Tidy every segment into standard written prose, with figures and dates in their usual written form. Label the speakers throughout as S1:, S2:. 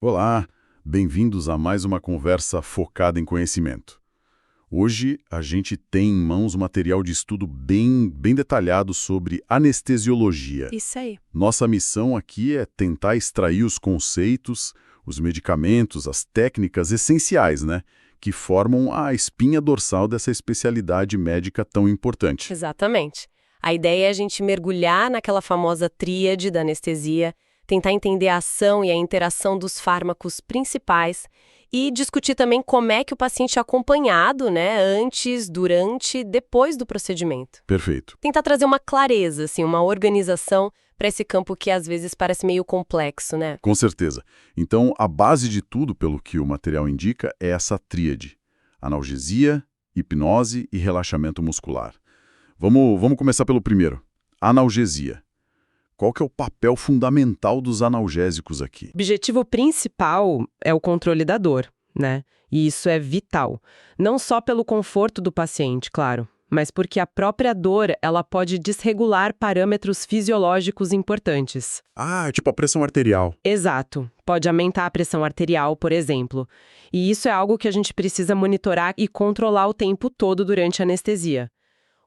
S1: Olá, bem-vindos a mais uma conversa focada em conhecimento. Hoje a gente tem em mãos um material de estudo bem detalhado sobre anestesiologia.
S2: Isso aí.
S1: Nossa missão aqui é tentar extrair os conceitos, os medicamentos, as técnicas essenciais, né, que formam a espinha dorsal dessa especialidade médica tão importante.
S2: Exatamente. A ideia é a gente mergulhar naquela famosa tríade da anestesia, tentar entender a ação e a interação dos fármacos principais e discutir também como é que o paciente é acompanhado, né, antes, durante, depois do procedimento.
S1: Perfeito.
S2: Tentar trazer uma clareza, assim, uma organização para esse campo que às vezes parece meio complexo, né?
S1: Com certeza. Então, a base de tudo, pelo que o material indica, é essa tríade: analgesia, hipnose e relaxamento muscular. Vamos começar pelo primeiro. Analgesia. Qual que é o papel fundamental dos analgésicos aqui?
S3: O objetivo principal é o controle da dor, né? E isso é vital. Não só pelo conforto do paciente, claro, mas porque a própria dor, ela pode desregular parâmetros fisiológicos importantes.
S1: Ah, tipo a pressão arterial.
S3: Exato. Pode aumentar a pressão arterial, por exemplo. E isso é algo que a gente precisa monitorar e controlar o tempo todo durante a anestesia.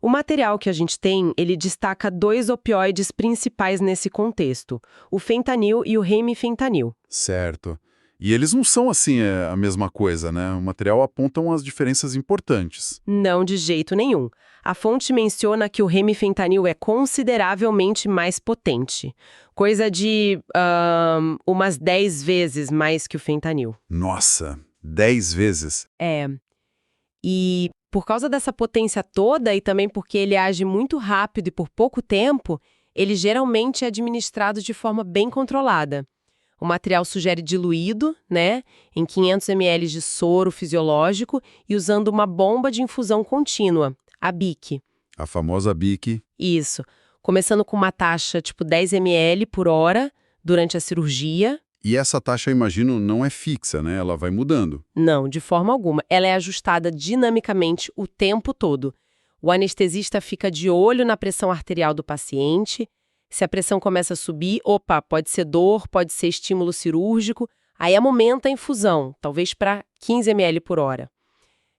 S3: O material que a gente tem, ele destaca dois opioides principais nesse contexto, o fentanil e o remifentanil.
S1: Certo. E eles não são, assim, a mesma coisa, né? O material aponta umas diferenças importantes.
S3: Não de jeito nenhum. A fonte menciona que o remifentanil é consideravelmente mais potente, coisa de umas 10 vezes mais que o fentanil.
S1: Nossa, 10 vezes.
S3: É. E por causa dessa potência toda e também porque ele age muito rápido e por pouco tempo, ele geralmente é administrado de forma bem controlada. O material sugere diluído, né, em 500 ml de soro fisiológico e usando uma bomba de infusão contínua, a BIC.
S1: A famosa BIC.
S3: Isso. Começando com uma taxa tipo 10 ml por hora durante a cirurgia.
S1: E essa taxa, eu imagino, não é fixa, né? Ela vai mudando.
S3: Não, de forma alguma. Ela é ajustada dinamicamente o tempo todo. O anestesista fica de olho na pressão arterial do paciente. Se a pressão começa a subir, opa, pode ser dor, pode ser estímulo cirúrgico. Aí aumenta a infusão, talvez para 15 ml por hora.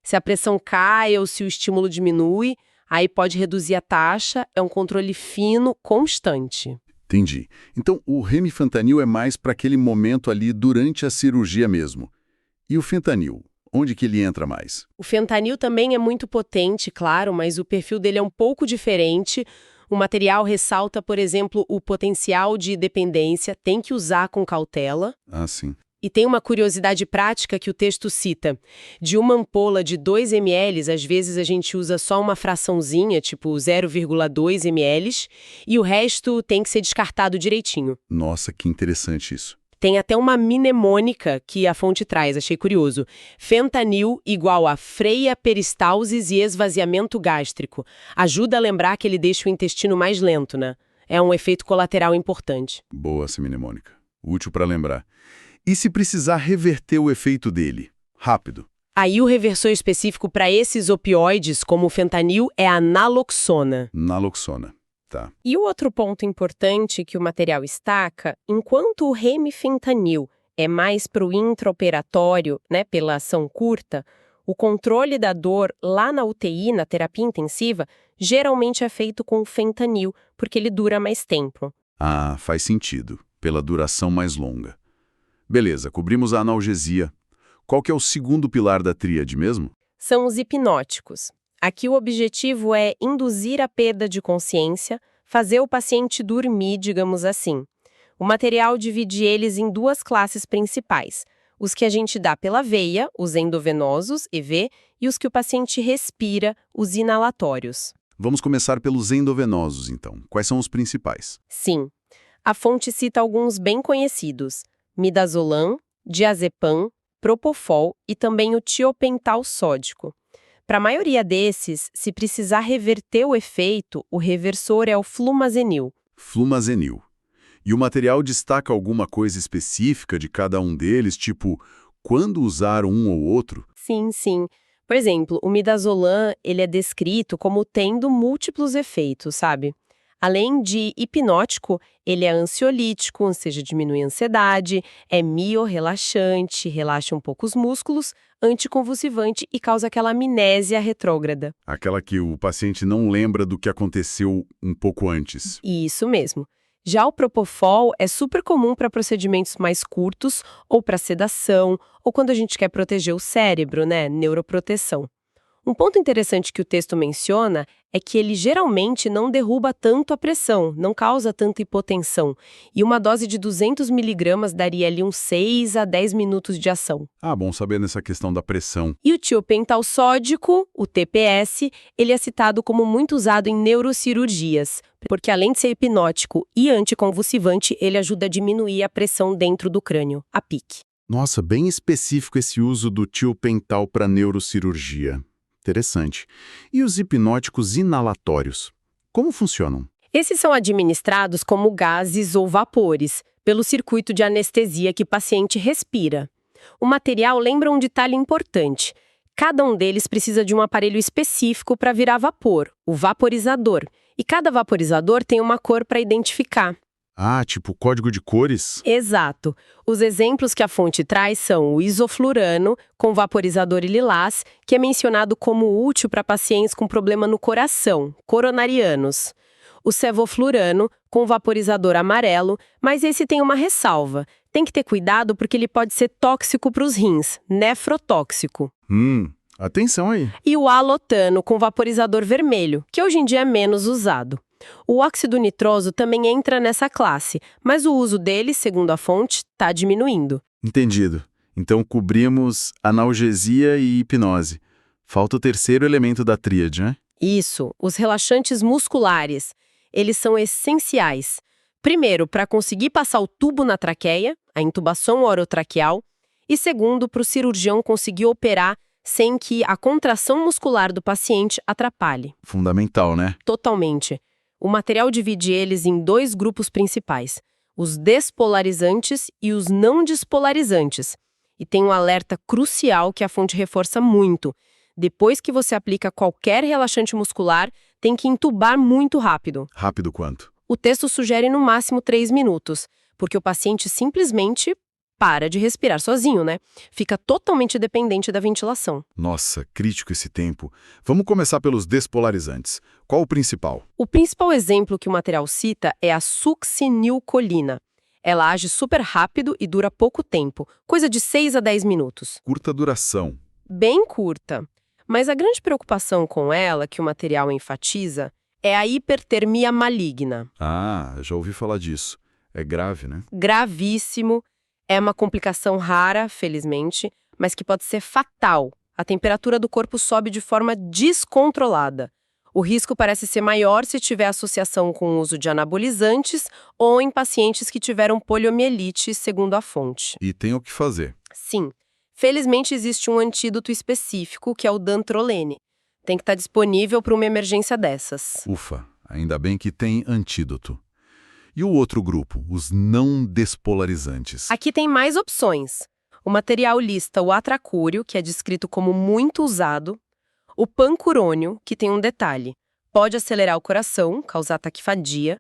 S3: Se a pressão cai ou se o estímulo diminui, aí pode reduzir a taxa. É um controle fino, constante.
S1: Entendi. Então, o remifentanil é mais para aquele momento ali durante a cirurgia mesmo. E o fentanil? Onde que ele entra mais?
S3: O fentanil também é muito potente, claro, mas o perfil dele é um pouco diferente. O material ressalta, por exemplo, o potencial de dependência, tem que usar com cautela.
S1: Ah, sim.
S3: E tem uma curiosidade prática que o texto cita. De uma ampola de 2 ml, às vezes a gente usa só uma fraçãozinha, tipo 0,2 ml, e o resto tem que ser descartado direitinho.
S1: Nossa, que interessante isso.
S3: Tem até uma mnemônica que a fonte traz, achei curioso. Fentanil igual a freia, peristalsis e esvaziamento gástrico. Ajuda a lembrar que ele deixa o intestino mais lento, né? É um efeito colateral importante.
S1: Boa essa mnemônica. Útil para lembrar. E se precisar reverter o efeito dele? Rápido.
S3: Aí o reversor específico para esses opioides, como o fentanil, é a naloxona.
S1: Naloxona. Tá.
S2: E o outro ponto importante que o material destaca, enquanto o remifentanil é mais para o intraoperatório, né, pela ação curta, o controle da dor lá na UTI, na terapia intensiva, geralmente é feito com o fentanil, porque ele dura mais tempo.
S1: Ah, faz sentido. Pela duração mais longa. Beleza, cobrimos a analgesia. Qual que é o segundo pilar da tríade mesmo?
S2: São os hipnóticos. Aqui o objetivo é induzir a perda de consciência, fazer o paciente dormir, digamos assim. O material divide eles em duas classes principais: os que a gente dá pela veia, os endovenosos, EV, e os que o paciente respira, os inalatórios.
S1: Vamos começar pelos endovenosos, então. Quais são os principais?
S2: Sim, a fonte cita alguns bem conhecidos: midazolam, diazepam, propofol e também o tiopental sódico. Para a maioria desses, se precisar reverter o efeito, o reversor é o flumazenil.
S1: Flumazenil. E o material destaca alguma coisa específica de cada um deles, tipo, quando usar um ou outro?
S2: Sim, sim. Por exemplo, o midazolam, ele é descrito como tendo múltiplos efeitos, sabe? Além de hipnótico, ele é ansiolítico, ou seja, diminui a ansiedade, é miorrelaxante, relaxa um pouco os músculos, anticonvulsivante e causa aquela amnésia retrógrada.
S1: Aquela que o paciente não lembra do que aconteceu um pouco antes.
S2: Isso mesmo. Já o Propofol é super comum para procedimentos mais curtos ou para sedação, ou quando a gente quer proteger o cérebro, né? Neuroproteção. Um ponto interessante que o texto menciona é que ele geralmente não derruba tanto a pressão, não causa tanta hipotensão, e uma dose de 200 miligramas daria ali uns 6 a 10 minutos de ação.
S1: Ah, bom saber nessa questão da pressão.
S2: E o tiopental sódico, o TPS, ele é citado como muito usado em neurocirurgias, porque além de ser hipnótico e anticonvulsivante, ele ajuda a diminuir a pressão dentro do crânio, a PIC.
S1: Nossa, bem específico esse uso do tiopental para neurocirurgia. Interessante. E os hipnóticos inalatórios? Como funcionam?
S2: Esses são administrados como gases ou vapores, pelo circuito de anestesia que o paciente respira. O material lembra um detalhe importante. Cada um deles precisa de um aparelho específico para virar vapor, o vaporizador. E cada vaporizador tem uma cor para identificar.
S1: Ah, tipo código de cores?
S2: Exato. Os exemplos que a fonte traz são o isoflurano, com vaporizador lilás, que é mencionado como útil para pacientes com problema no coração, coronarianos. O sevoflurano, com vaporizador amarelo, mas esse tem uma ressalva. Tem que ter cuidado porque ele pode ser tóxico para os rins, nefrotóxico.
S1: Atenção aí.
S2: E o alotano, com vaporizador vermelho, que hoje em dia é menos usado. O óxido nitroso também entra nessa classe, mas o uso dele, segundo a fonte, está diminuindo.
S1: Entendido. Então cobrimos analgesia e hipnose. Falta o terceiro elemento da tríade, né?
S2: Isso, os relaxantes musculares. Eles são essenciais. Primeiro, para conseguir passar o tubo na traqueia, a intubação orotraqueal, e segundo, para o cirurgião conseguir operar sem que a contração muscular do paciente atrapalhe.
S1: Fundamental, né?
S2: Totalmente. O material divide eles em dois grupos principais, os despolarizantes e os não despolarizantes. E tem um alerta crucial que a fonte reforça muito. Depois que você aplica qualquer relaxante muscular, tem que entubar muito rápido.
S1: Rápido quanto?
S2: O texto sugere no máximo 3 minutos, porque o paciente simplesmente para de respirar sozinho, né? Fica totalmente dependente da ventilação.
S1: Nossa, crítico esse tempo. Vamos começar pelos despolarizantes. Qual o principal?
S2: O principal exemplo que o material cita é a succinilcolina. Ela age super rápido e dura pouco tempo, coisa de 6 a 10 minutos.
S1: Curta duração.
S2: Bem curta. Mas a grande preocupação com ela, que o material enfatiza, é a hipertermia maligna.
S1: Ah, já ouvi falar disso. É grave, né?
S2: Gravíssimo. É uma complicação rara, felizmente, mas que pode ser fatal. A temperatura do corpo sobe de forma descontrolada. O risco parece ser maior se tiver associação com o uso de anabolizantes ou em pacientes que tiveram poliomielite, segundo a fonte.
S1: E tem o que fazer.
S2: Sim. Felizmente existe um antídoto específico, que é o dantrolene. Tem que estar disponível para uma emergência dessas.
S1: Ufa, ainda bem que tem antídoto. E o outro grupo, os não despolarizantes?
S2: Aqui tem mais opções. O material lista o atracúrio, que é descrito como muito usado, o pancurônio, que tem um detalhe, pode acelerar o coração, causar taquicardia,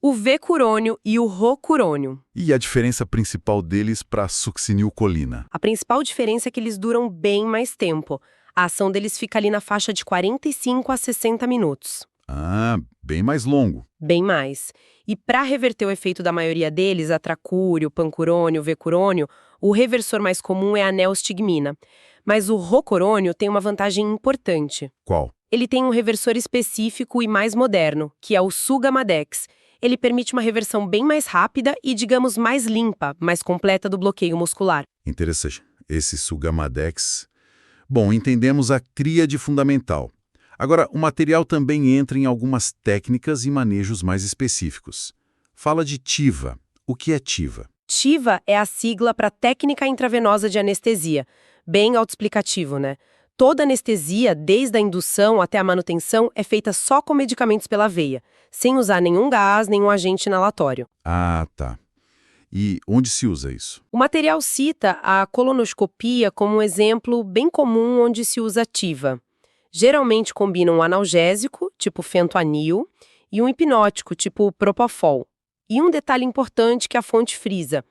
S2: o vecurônio e o rocurônio.
S1: E a diferença principal deles para a succinilcolina?
S2: A principal diferença é que eles duram bem mais tempo. A ação deles fica ali na faixa de 45 a 60 minutos.
S1: Ah, bem mais longo.
S2: Bem mais. E para reverter o efeito da maioria deles, atracúrio, pancurônio, vecurônio, o reversor mais comum é a neostigmina. Mas o rocurônio tem uma vantagem importante.
S1: Qual?
S2: Ele tem um reversor específico e mais moderno, que é o Sugamadex. Ele permite uma reversão bem mais rápida e, digamos, mais limpa, mais completa do bloqueio muscular.
S1: Interessante. Esse Sugamadex. Bom, entendemos a tríade fundamental. Agora, o material também entra em algumas técnicas e manejos mais específicos. Fala de TIVA. O que é TIVA?
S2: TIVA é a sigla para técnica intravenosa de anestesia. Bem autoexplicativo, né? Toda anestesia, desde a indução até a manutenção, é feita só com medicamentos pela veia, sem usar nenhum gás, nenhum agente inalatório.
S1: Ah, tá. E onde se usa isso?
S2: O material cita a colonoscopia como um exemplo bem comum onde se usa TIVA. Geralmente combina um analgésico, tipo fentanil, e um hipnótico, tipo Propofol. E um detalhe importante que a fonte frisa: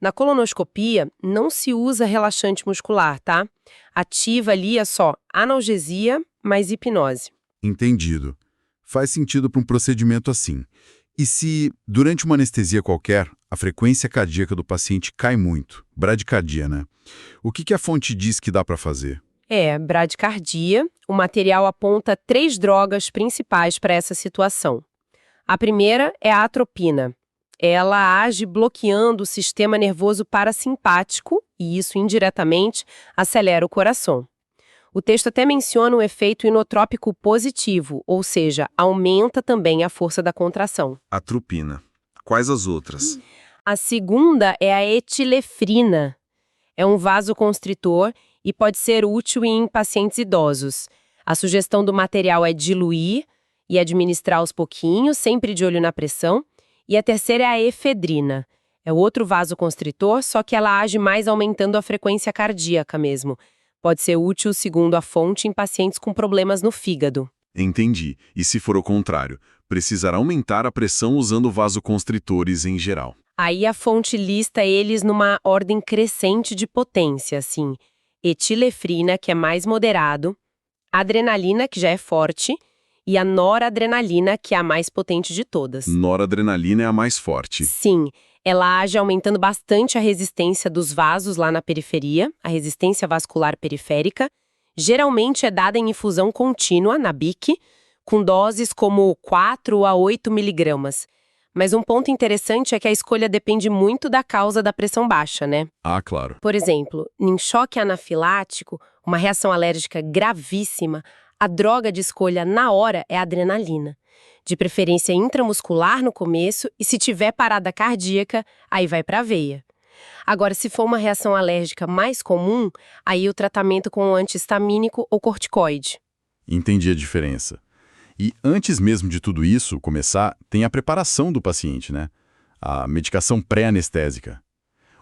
S2: na colonoscopia não se usa relaxante muscular, tá? Ativa ali é só analgesia mais hipnose.
S1: Entendido. Faz sentido para um procedimento assim. E se, durante uma anestesia qualquer, a frequência cardíaca do paciente cai muito, bradicardia, né? O que a fonte diz que dá para fazer?
S2: Bradicardia. O material aponta 3 drogas principais para essa situação. A primeira é a atropina. Ela age bloqueando o sistema nervoso parasimpático e isso indiretamente acelera o coração. O texto até menciona um efeito inotrópico positivo, ou seja, aumenta também a força da contração.
S1: Atropina. Quais as outras?
S2: A segunda é a etilefrina. É um vasoconstritor e pode ser útil em pacientes idosos. A sugestão do material é diluir e administrar aos pouquinhos, sempre de olho na pressão. E a terceira é a efedrina. É outro vasoconstritor, só que ela age mais aumentando a frequência cardíaca mesmo. Pode ser útil, segundo a fonte, em pacientes com problemas no fígado.
S1: Entendi. E se for o contrário, precisará aumentar a pressão usando vasoconstritores em geral.
S2: Aí a fonte lista eles numa ordem crescente de potência, assim. Etilefrina, que é mais moderado, adrenalina, que já é forte, e a noradrenalina, que é a mais potente de todas.
S1: Noradrenalina é a mais forte.
S2: Sim, ela age aumentando bastante a resistência dos vasos lá na periferia, a resistência vascular periférica. Geralmente é dada em infusão contínua, na BIC, com doses como 4 a 8 miligramas. Mas um ponto interessante é que a escolha depende muito da causa da pressão baixa, né?
S1: Ah, claro.
S2: Por exemplo, em choque anafilático, uma reação alérgica gravíssima, a droga de escolha na hora é a adrenalina. De preferência intramuscular no começo e se tiver parada cardíaca, aí vai para a veia. Agora, se for uma reação alérgica mais comum, aí o tratamento com um antihistamínico ou corticoide.
S1: Entendi a diferença. E antes mesmo de tudo isso começar, tem a preparação do paciente, né? A medicação pré-anestésica.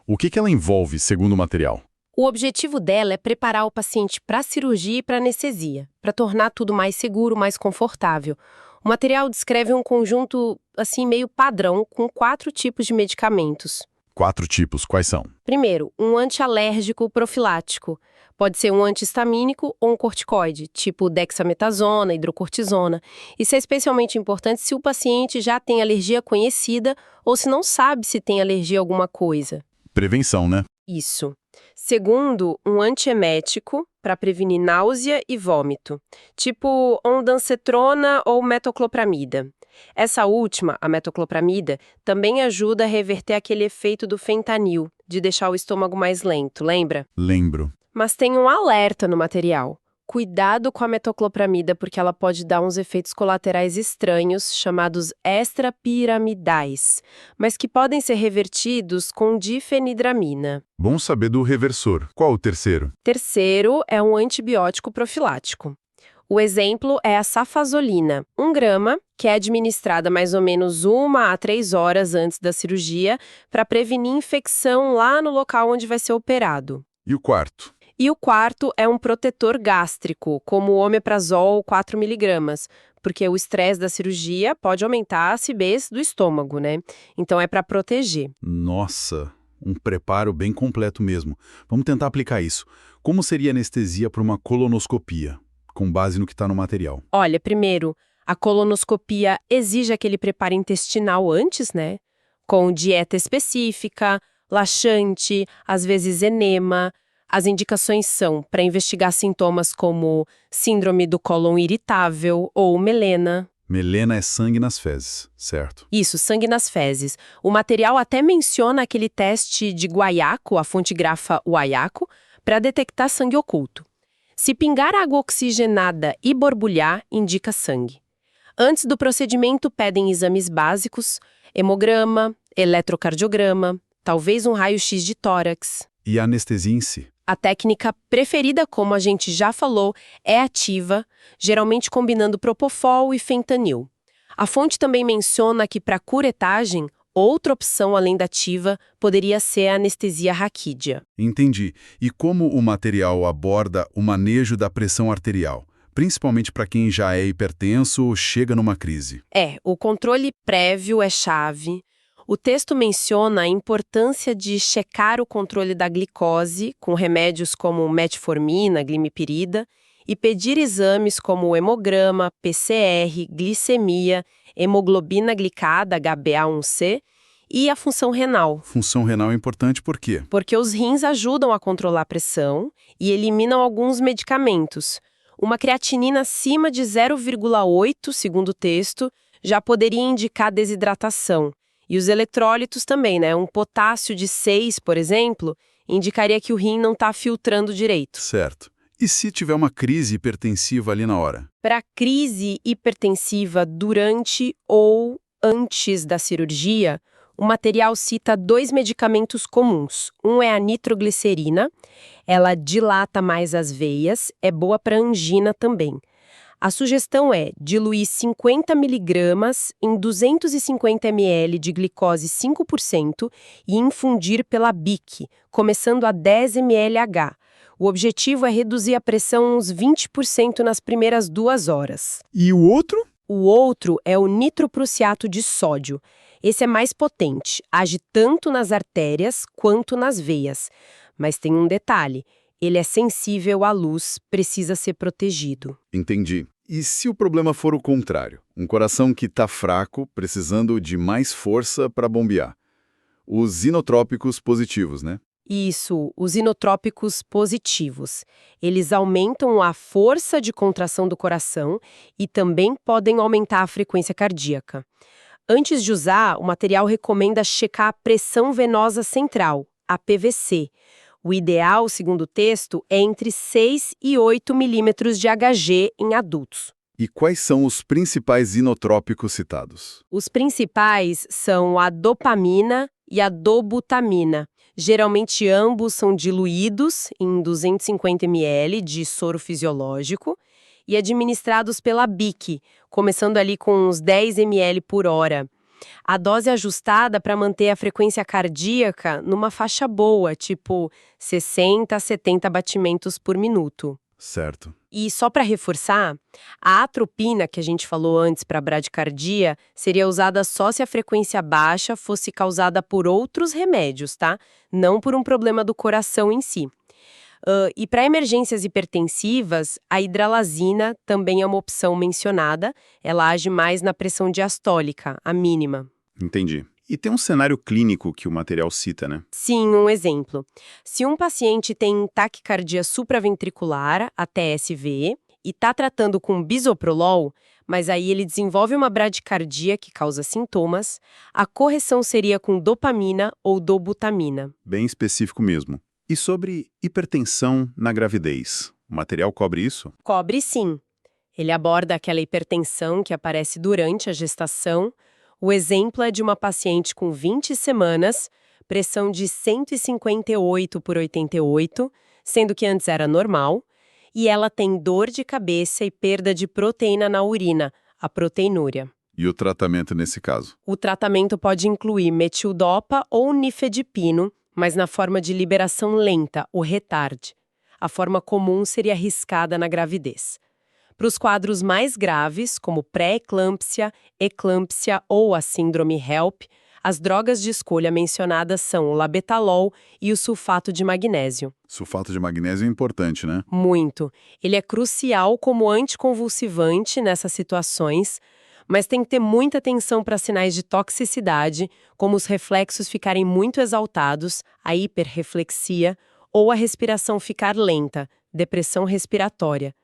S1: O que ela envolve, segundo o material?
S2: O objetivo dela é preparar o paciente para a cirurgia e para a anestesia, para tornar tudo mais seguro, mais confortável. O material descreve um conjunto, assim, meio padrão, com 4 tipos de medicamentos.
S1: 4 tipos, quais são?
S2: Primeiro, um antialérgico profilático. Pode ser um antihistamínico ou um corticoide, tipo dexametasona, hidrocortisona. Isso é especialmente importante se o paciente já tem alergia conhecida ou se não sabe se tem alergia a alguma coisa.
S1: Prevenção, né?
S2: Isso. Segundo, um antiemético para prevenir náusea e vômito, tipo ondansetrona ou metoclopramida. Essa última, a metoclopramida, também ajuda a reverter aquele efeito do fentanil, de deixar o estômago mais lento, lembra?
S1: Lembro.
S2: Mas tem um alerta no material. Cuidado com a metoclopramida porque ela pode dar uns efeitos colaterais estranhos chamados extrapiramidais, mas que podem ser revertidos com difenidramina.
S1: Bom saber do reversor. Qual o terceiro?
S2: Terceiro é um antibiótico profilático. O exemplo é a safazolina, 1 grama, que é administrada mais ou menos 1 a 3 horas antes da cirurgia para prevenir infecção lá no local onde vai ser operado.
S1: E o quarto?
S2: E o quarto é um protetor gástrico, como o omeprazol 4 miligramas, porque o estresse da cirurgia pode aumentar a acidez do estômago, né? Então é para proteger.
S1: Nossa, um preparo bem completo mesmo. Vamos tentar aplicar isso. Como seria a anestesia para uma colonoscopia, com base no que está no material?
S2: Olha, primeiro, a colonoscopia exige aquele preparo intestinal antes, né? Com dieta específica, laxante, às vezes enema. As indicações são para investigar sintomas como síndrome do cólon irritável ou melena.
S1: Melena é sangue nas fezes, certo?
S2: Isso, sangue nas fezes. O material até menciona aquele teste de guaiaco, a fonte grafa guaiaco, para detectar sangue oculto. Se pingar água oxigenada e borbulhar, indica sangue. Antes do procedimento, pedem exames básicos, hemograma, eletrocardiograma, talvez um raio-x de tórax.
S1: E a anestesia em si?
S2: A técnica preferida, como a gente já falou, é ativa, geralmente combinando propofol e fentanil. A fonte também menciona que para curetagem, outra opção além da ativa poderia ser a anestesia raquídea.
S1: Entendi. E como o material aborda o manejo da pressão arterial? principalmente para quem já é hipertenso ou chega numa crise.
S3: O controle prévio é chave. O texto menciona a importância de checar o controle da glicose com remédios como metformina, glimepirida, e pedir exames como o hemograma, PCR, glicemia, hemoglobina glicada, HbA1c, e a função renal.
S1: Função renal é importante por quê?
S3: Porque os rins ajudam a controlar a pressão e eliminam alguns medicamentos. Uma creatinina acima de 0,8, segundo o texto, já poderia indicar desidratação. E os eletrólitos também, né? Um potássio de 6, por exemplo, indicaria que o rim não está filtrando direito.
S1: Certo. E se tiver uma crise hipertensiva ali na hora?
S3: Para crise hipertensiva durante ou antes da cirurgia, o material cita 2 medicamentos comuns. Um é a nitroglicerina, ela dilata mais as veias, é boa para angina também. A sugestão é diluir 50 miligramas em 250 ml de glicose 5% e infundir pela bique, começando a 10 ml/h. O objetivo é reduzir a pressão uns 20% nas primeiras 2 horas.
S1: E o outro?
S3: O outro é o nitroprussiato de sódio. Esse é mais potente, age tanto nas artérias quanto nas veias. Mas tem um detalhe, ele é sensível à luz, precisa ser protegido.
S1: Entendi. E se o problema for o contrário? Um coração que está fraco, precisando de mais força para bombear. Os inotrópicos positivos, né?
S3: Isso, os inotrópicos positivos. Eles aumentam a força de contração do coração e também podem aumentar a frequência cardíaca. Antes de usar, o material recomenda checar a pressão venosa central, a PVC. O ideal, segundo o texto, é entre 6 e 8 milímetros de Hg em adultos.
S1: E quais são os principais inotrópicos citados?
S3: Os principais são a dopamina e a dobutamina. Geralmente ambos são diluídos em 250 ml de soro fisiológico e administrados pela bique, começando ali com uns 10 ml por hora. A dose é ajustada para manter a frequência cardíaca numa faixa boa, tipo 60 a 70 batimentos por minuto.
S1: Certo.
S3: E só para reforçar, a atropina que a gente falou antes para bradicardia seria usada só se a frequência baixa fosse causada por outros remédios, tá? Não por um problema do coração em si. E para emergências hipertensivas, a hidralazina também é uma opção mencionada. Ela age mais na pressão diastólica, a mínima.
S1: Entendi. E tem um cenário clínico que o material cita, né?
S3: Sim, um exemplo. Se um paciente tem taquicardia supraventricular, a TSV, e está tratando com bisoprolol, mas aí ele desenvolve uma bradicardia que causa sintomas, a correção seria com dopamina ou dobutamina.
S1: Bem específico mesmo. E sobre hipertensão na gravidez? O material cobre isso?
S3: Cobre sim. Ele aborda aquela hipertensão que aparece durante a gestação. O exemplo é de uma paciente com 20 semanas, pressão de 158 por 88, sendo que antes era normal, e ela tem dor de cabeça e perda de proteína na urina, a proteinúria.
S1: E o tratamento nesse caso?
S3: O tratamento pode incluir metildopa ou nifedipino, mas na forma de liberação lenta, o retard. A forma comum seria arriscada na gravidez. Para os quadros mais graves, como pré-eclâmpsia, eclâmpsia ou a síndrome HELP, as drogas de escolha mencionadas são o labetalol e o sulfato de magnésio.
S1: Sulfato de magnésio é importante, né?
S3: Muito. Ele é crucial como anticonvulsivante nessas situações, mas tem que ter muita atenção para sinais de toxicidade, como os reflexos ficarem muito exaltados, a hiperreflexia, ou a respiração ficar lenta, depressão respiratória.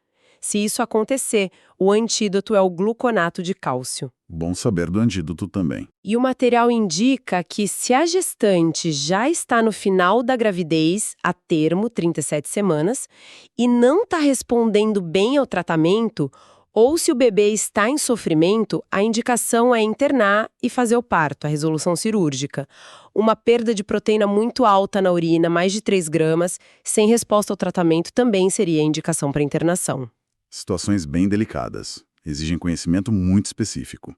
S3: Se isso acontecer, o antídoto é o gluconato de cálcio.
S1: Bom saber do antídoto também.
S3: E o material indica que se a gestante já está no final da gravidez, a termo, 37 semanas, e não está respondendo bem ao tratamento, ou se o bebê está em sofrimento, a indicação é internar e fazer o parto, a resolução cirúrgica. Uma perda de proteína muito alta na urina, mais de 3 gramas, sem resposta ao tratamento também seria indicação para internação.
S1: Situações bem delicadas. Exigem conhecimento muito específico.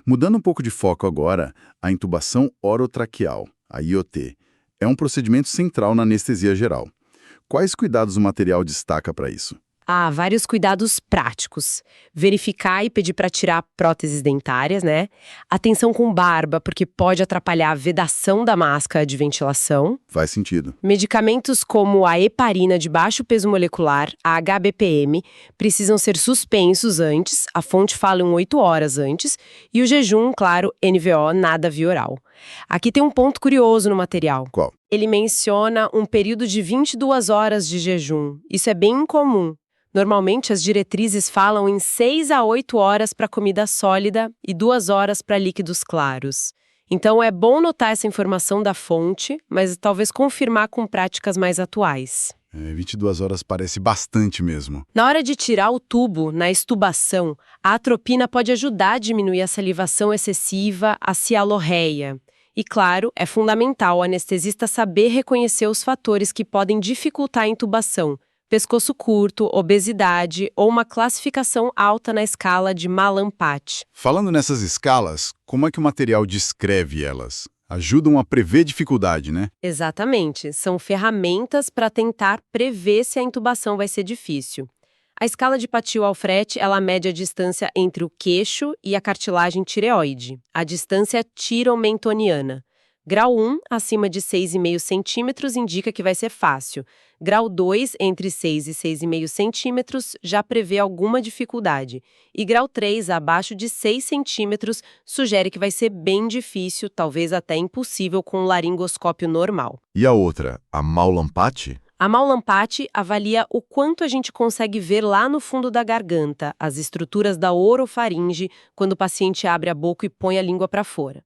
S1: Mudando um pouco de foco agora, a intubação orotraqueal, a IOT, é um procedimento central na anestesia geral. Quais cuidados o material destaca para isso?
S2: Ah, vários cuidados práticos. Verificar e pedir para tirar próteses dentárias, né? Atenção com barba, porque pode atrapalhar a vedação da máscara de ventilação.
S1: Faz sentido.
S2: Medicamentos como a heparina de baixo peso molecular, a HBPM, precisam ser suspensos antes, a fonte fala em 8 horas antes, e o jejum, claro, NVO, nada via oral. Aqui tem um ponto curioso no material.
S1: Qual?
S2: Ele menciona um período de 22 horas de jejum. Isso é bem incomum. Normalmente, as diretrizes falam em 6 a 8 horas para comida sólida e 2 horas para líquidos claros. Então, é bom notar essa informação da fonte, mas talvez confirmar com práticas mais atuais.
S1: 22 horas parece bastante mesmo.
S2: Na hora de tirar o tubo, na extubação, a atropina pode ajudar a diminuir a salivação excessiva, a cialorreia. E, claro, é fundamental o anestesista saber reconhecer os fatores que podem dificultar a intubação. Pescoço curto, obesidade ou uma classificação alta na escala de Mallampati.
S1: Falando nessas escalas, como é que o material descreve elas? Ajudam a prever dificuldade, né?
S2: Exatamente, são ferramentas para tentar prever se a intubação vai ser difícil. A escala de Patil-Alfret, ela mede a distância entre o queixo e a cartilagem tireoide, a distância tiromentoniana. Grau 1, acima de 6,5 centímetros, indica que vai ser fácil. Grau 2, entre 6 e 6,5 centímetros, já prevê alguma dificuldade. E grau 3, abaixo de 6 centímetros, sugere que vai ser bem difícil, talvez até impossível com um laringoscópio normal.
S1: E a outra, a Mallampati?
S2: A Mallampati avalia o quanto a gente consegue ver lá no fundo da garganta, as estruturas da orofaringe, quando o paciente abre a boca e põe a língua para fora.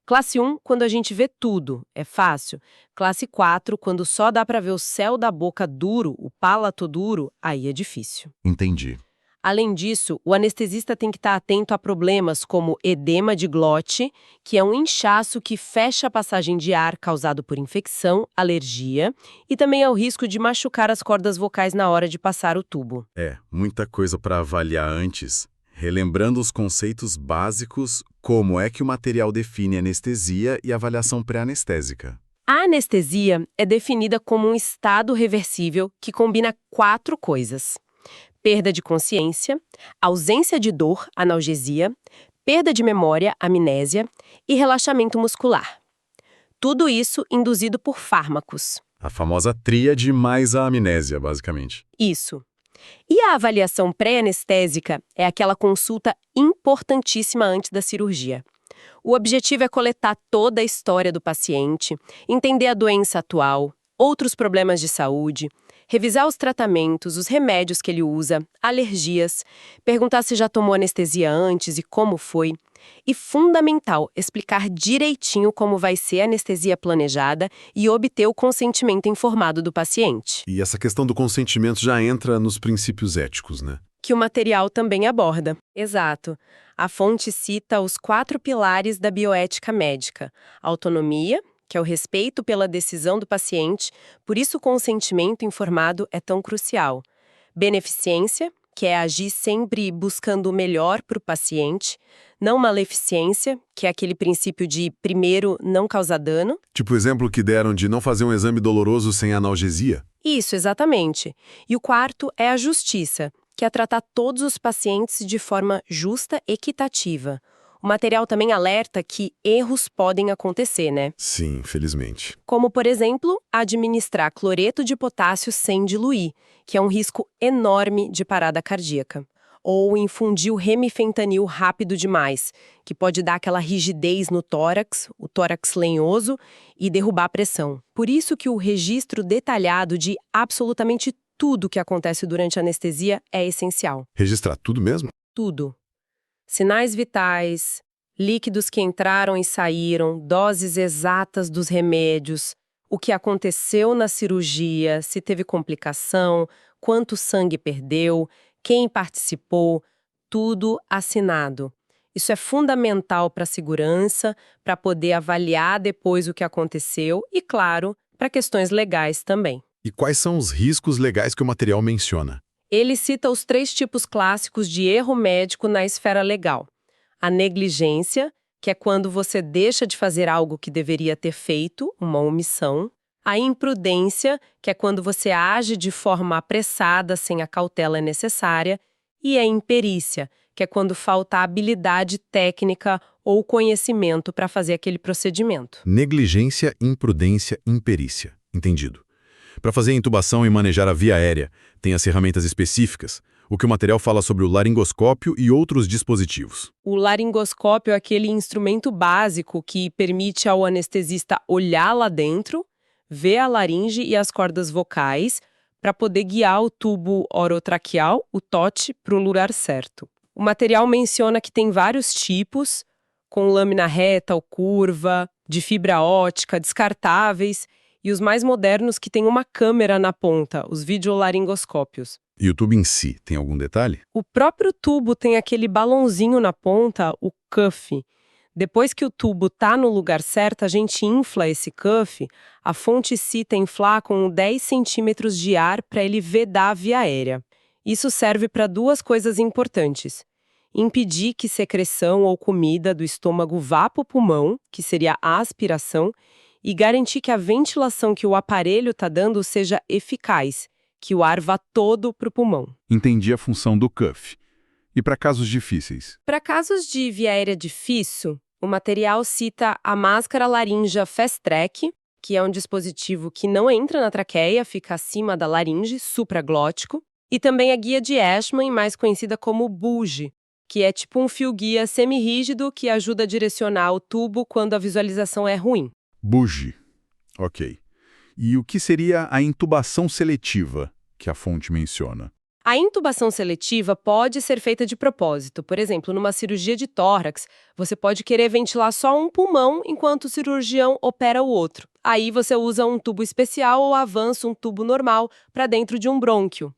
S2: Classe 1, quando a gente vê tudo, é fácil. Classe 4, quando só dá para ver o céu da boca duro, o palato duro, aí é difícil.
S1: Entendi.
S2: Além disso, o anestesista tem que estar atento a problemas como edema de glote, que é um inchaço que fecha a passagem de ar causado por infecção, alergia, e também ao risco de machucar as cordas vocais na hora de passar o tubo.
S1: Muita coisa para avaliar antes. Relembrando os conceitos básicos, como é que o material define anestesia e avaliação pré-anestésica?
S2: A anestesia é definida como um estado reversível que combina 4 coisas: perda de consciência, ausência de dor, analgesia, perda de memória, amnésia e relaxamento muscular. Tudo isso induzido por fármacos.
S1: A famosa tríade mais a amnésia, basicamente.
S2: Isso. E a avaliação pré-anestésica é aquela consulta importantíssima antes da cirurgia. O objetivo é coletar toda a história do paciente, entender a doença atual, outros problemas de saúde, revisar os tratamentos, os remédios que ele usa, alergias, perguntar se já tomou anestesia antes e como foi. E fundamental, explicar direitinho como vai ser a anestesia planejada e obter o consentimento informado do paciente.
S4: E essa questão do consentimento já entra nos princípios éticos, né?
S2: Que o material também aborda. Exato. A fonte cita os 4 pilares da bioética médica: autonomia, que é o respeito pela decisão do paciente, por isso o consentimento informado é tão crucial; beneficência, que é agir sempre buscando o melhor para o paciente; não maleficência, que é aquele princípio de, primeiro, não causar dano.
S4: Tipo o exemplo que deram de não fazer um exame doloroso sem analgesia.
S2: Isso, exatamente. E o 4 é a justiça, que é tratar todos os pacientes de forma justa e equitativa. O material também alerta que erros podem acontecer, né?
S4: Sim, felizmente.
S2: Como, por exemplo, administrar cloreto de potássio sem diluir, que é um risco enorme de parada cardíaca. Ou infundir o remifentanil rápido demais, que pode dar aquela rigidez no tórax, o tórax lenhoso, e derrubar a pressão. Por isso que o registro detalhado de absolutamente tudo que acontece durante a anestesia é essencial.
S4: Registrar tudo mesmo?
S2: Tudo. Sinais vitais, líquidos que entraram e saíram, doses exatas dos remédios, o que aconteceu na cirurgia, se teve complicação, quanto sangue perdeu, quem participou, tudo assinado. Isso é fundamental para a segurança, para poder avaliar depois o que aconteceu e, claro, para questões legais também.
S4: E quais são os riscos legais que o material menciona?
S2: Ele cita os 3 tipos clássicos de erro médico na esfera legal: a negligência, que é quando você deixa de fazer algo que deveria ter feito, uma omissão;
S3: A imprudência, que é quando você age de forma apressada, sem a cautela necessária, e a imperícia, que é quando falta habilidade técnica ou conhecimento para fazer aquele procedimento.
S4: Negligência, imprudência, imperícia. Entendido. Para fazer a intubação e manejar a via aérea, tem as ferramentas específicas, o que o material fala sobre o laringoscópio e outros dispositivos.
S3: O laringoscópio é aquele instrumento básico que permite ao anestesista olhar lá dentro, ver a laringe e as cordas vocais, para poder guiar o tubo orotraqueal, o TOT, para o lugar certo. O material menciona que tem vários tipos, com lâmina reta ou curva, de fibra ótica, descartáveis, e os mais modernos que têm uma câmera na ponta, os videolaringoscópios.
S4: E o tubo em si, tem algum detalhe?
S3: O próprio tubo tem aquele balãozinho na ponta, o cuff. Depois que o tubo está no lugar certo, a gente infla esse cuff, a fonte cita inflar com 10 centímetros de ar para ele vedar a via aérea. Isso serve para duas coisas importantes. Impedir que secreção ou comida do estômago vá para o pulmão, que seria a aspiração, e garantir que a ventilação que o aparelho está dando seja eficaz, que o ar vá todo para o pulmão.
S1: Entendi a função do cuff. E para casos difíceis?
S3: Para casos de via aérea difícil, o material cita a máscara laríngea Fast Track, que é um dispositivo que não entra na traqueia, fica acima da laringe, supraglótico, e também a guia de Ashman, mais conhecida como Bougie, que é tipo um fio-guia semirrígido que ajuda a direcionar o tubo quando a visualização é ruim.
S1: Bougie. Ok. E o que seria a intubação seletiva que a fonte menciona?
S3: A intubação seletiva pode ser feita de propósito. Por exemplo, numa cirurgia de tórax, você pode querer ventilar só um pulmão enquanto o cirurgião opera o outro. Aí você usa um tubo especial ou avança um tubo normal para dentro de um brônquio.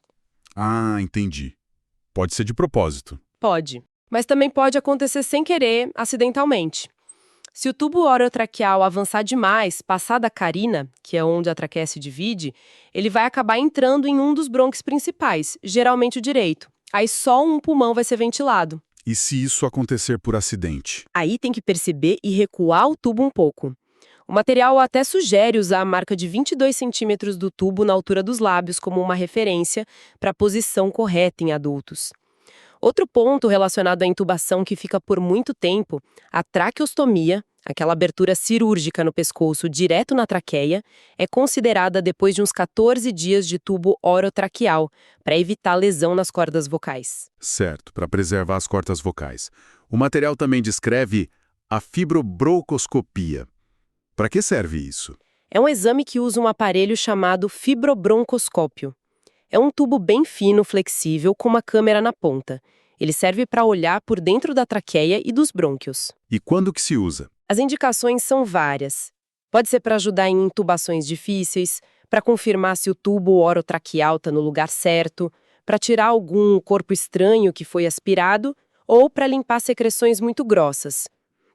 S1: Ah, entendi. Pode ser de propósito.
S3: Pode. Mas também pode acontecer sem querer, acidentalmente. Se o tubo orotraqueal avançar demais, passar da carina, que é onde a traqueia se divide, ele vai acabar entrando em um dos brônquios principais, geralmente o direito. Aí só um pulmão vai ser ventilado.
S1: E se isso acontecer por acidente?
S3: Aí tem que perceber e recuar o tubo um pouco. O material até sugere usar a marca de 22 centímetros do tubo na altura dos lábios como uma referência para a posição correta em adultos. Outro ponto relacionado à intubação que fica por muito tempo, a traqueostomia, aquela abertura cirúrgica no pescoço direto na traqueia, é considerada depois de uns 14 dias de tubo orotraqueal, para evitar lesão nas cordas vocais.
S1: Certo, para preservar as cordas vocais. O material também descreve a fibrobroncoscopia. Para que serve isso?
S3: É um exame que usa um aparelho chamado fibrobroncoscópio. É um tubo bem fino, flexível, com uma câmera na ponta. Ele serve para olhar por dentro da traqueia e dos brônquios.
S1: E quando que se usa?
S3: As indicações são várias. Pode ser para ajudar em intubações difíceis, para confirmar se o tubo orotraqueal está no lugar certo, para tirar algum corpo estranho que foi aspirado ou para limpar secreções muito grossas.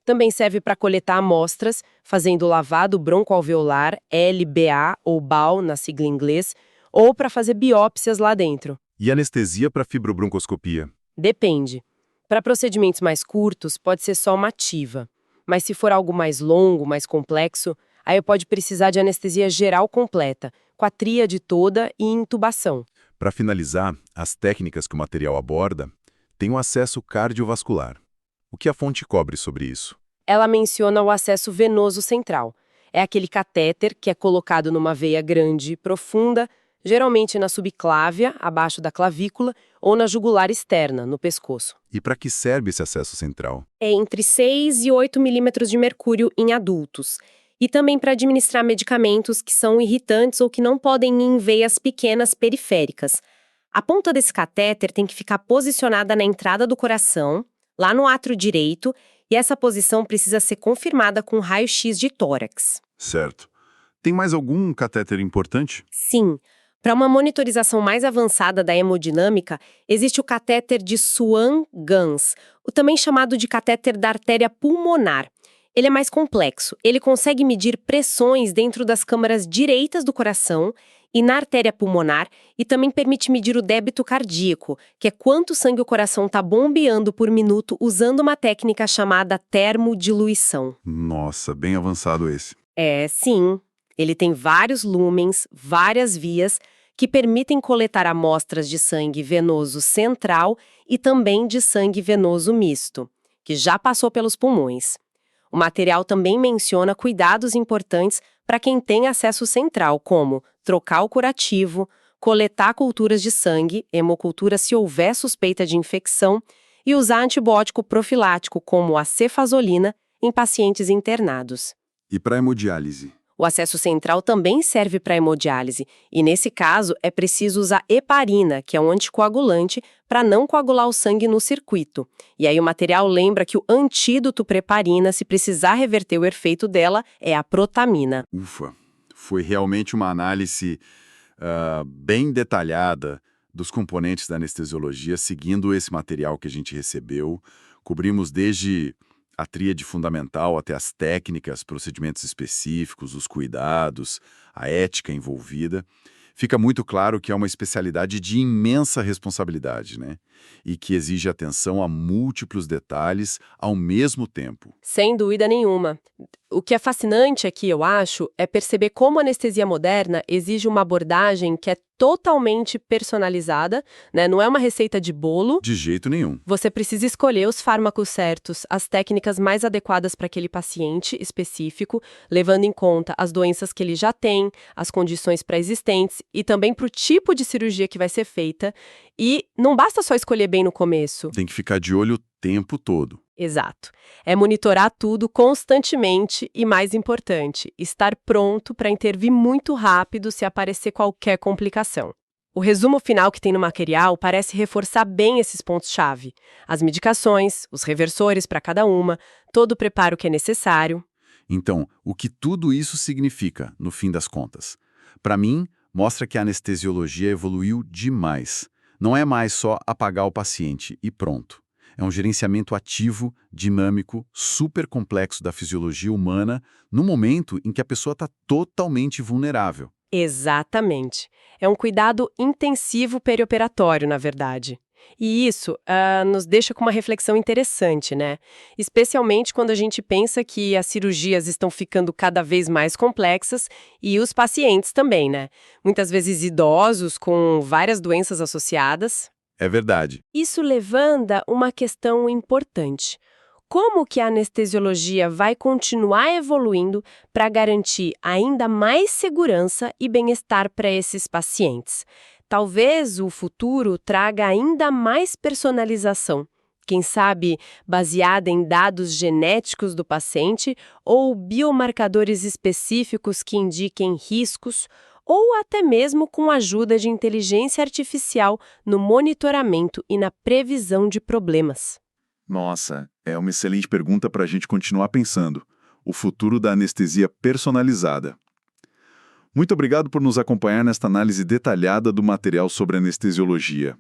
S3: Também serve para coletar amostras, fazendo lavado broncoalveolar, LBA ou BAL na sigla em inglês, ou para fazer biópsias lá dentro.
S1: E anestesia para fibrobroncoscopia?
S3: Depende. Para procedimentos mais curtos, pode ser só uma ativa. Mas se for algo mais longo, mais complexo, aí pode precisar de anestesia geral completa, com a tríade toda e intubação.
S1: Para finalizar, as técnicas que o material aborda têm o acesso cardiovascular. O que a fonte cobre sobre isso?
S3: Ela menciona o acesso venoso central. É aquele catéter que é colocado numa veia grande, profunda, geralmente na subclávia, abaixo da clavícula, ou na jugular externa, no pescoço.
S1: E para que serve esse acesso central?
S2: É entre 6 e 8 milímetros de mercúrio em adultos. E também para administrar medicamentos que são irritantes ou que não podem ir em veias pequenas periféricas. A ponta desse catéter tem que ficar posicionada na entrada do coração, lá no átrio direito, e essa posição precisa ser confirmada com raio-x de tórax.
S1: Certo. Tem mais algum catéter importante?
S2: Sim. Para uma monitorização mais avançada da hemodinâmica, existe o catéter de Swan-Ganz, o também chamado de catéter da artéria pulmonar. Ele é mais complexo. Ele consegue medir pressões dentro das câmaras direitas do coração e na artéria pulmonar e também permite medir o débito cardíaco, que é quanto sangue o coração está bombeando por minuto usando uma técnica chamada termodiluição.
S1: Nossa, bem avançado esse.
S2: É, sim. Ele tem vários lúmens, várias vias, que permitem coletar amostras de sangue venoso central e também de sangue venoso misto, que já passou pelos pulmões. O material também menciona cuidados importantes para quem tem acesso central, como trocar o curativo, coletar culturas de sangue, hemocultura se houver suspeita de infecção, e usar antibiótico profilático, como a cefazolina, em pacientes internados.
S1: E para hemodiálise?
S2: O acesso central também serve para hemodiálise, e nesse caso é preciso usar heparina, que é um anticoagulante, para não coagular o sangue no circuito. E aí o material lembra que o antídoto para heparina, se precisar reverter o efeito dela, é a protamina.
S1: Ufa, foi realmente uma análise bem detalhada dos componentes da anestesiologia, seguindo esse material que a gente recebeu. Cobrimos desde a tríade fundamental até as técnicas, procedimentos específicos, os cuidados, a ética envolvida. Fica muito claro que é uma especialidade de imensa responsabilidade, né? E que exige atenção a múltiplos detalhes ao mesmo tempo.
S2: Sem dúvida nenhuma. O que é fascinante aqui, eu acho, é perceber como a anestesia moderna exige uma abordagem que é totalmente personalizada, né? Não é uma receita de bolo.
S1: De jeito nenhum.
S2: Você precisa escolher os fármacos certos, as técnicas mais adequadas para aquele paciente específico, levando em conta as doenças que ele já tem, as condições pré-existentes e também para o tipo de cirurgia que vai ser feita. E não basta só escolher bem no começo.
S1: Tem que ficar de olho o tempo todo.
S2: Exato. É monitorar tudo constantemente e, mais importante, estar pronto para intervir muito rápido se aparecer qualquer complicação. O resumo final que tem no material parece reforçar bem esses pontos-chave. As medicações, os reversores para cada uma, todo o preparo que é necessário.
S1: Então, o que tudo isso significa, no fim das contas? Para mim, mostra que a anestesiologia evoluiu demais. Não é mais só apagar o paciente e pronto. É um gerenciamento ativo, dinâmico, super complexo da fisiologia humana no momento em que a pessoa está totalmente vulnerável.
S2: Exatamente. É um cuidado intensivo perioperatório, na verdade. E isso nos deixa com uma reflexão interessante, né? Especialmente quando a gente pensa que as cirurgias estão ficando cada vez mais complexas e os pacientes também, né? Muitas vezes idosos com várias doenças associadas.
S1: É verdade.
S2: Isso levanta uma questão importante. Como que a anestesiologia vai continuar evoluindo para garantir ainda mais segurança e bem-estar para esses pacientes? Talvez o futuro traga ainda mais personalização, quem sabe baseada em dados genéticos do paciente ou biomarcadores específicos que indiquem riscos, ou até mesmo com a ajuda de inteligência artificial no monitoramento e na previsão de problemas.
S5: Nossa, é uma excelente pergunta para a gente continuar pensando. O futuro da anestesia personalizada. Muito obrigado por nos acompanhar nesta análise detalhada do material sobre anestesiologia.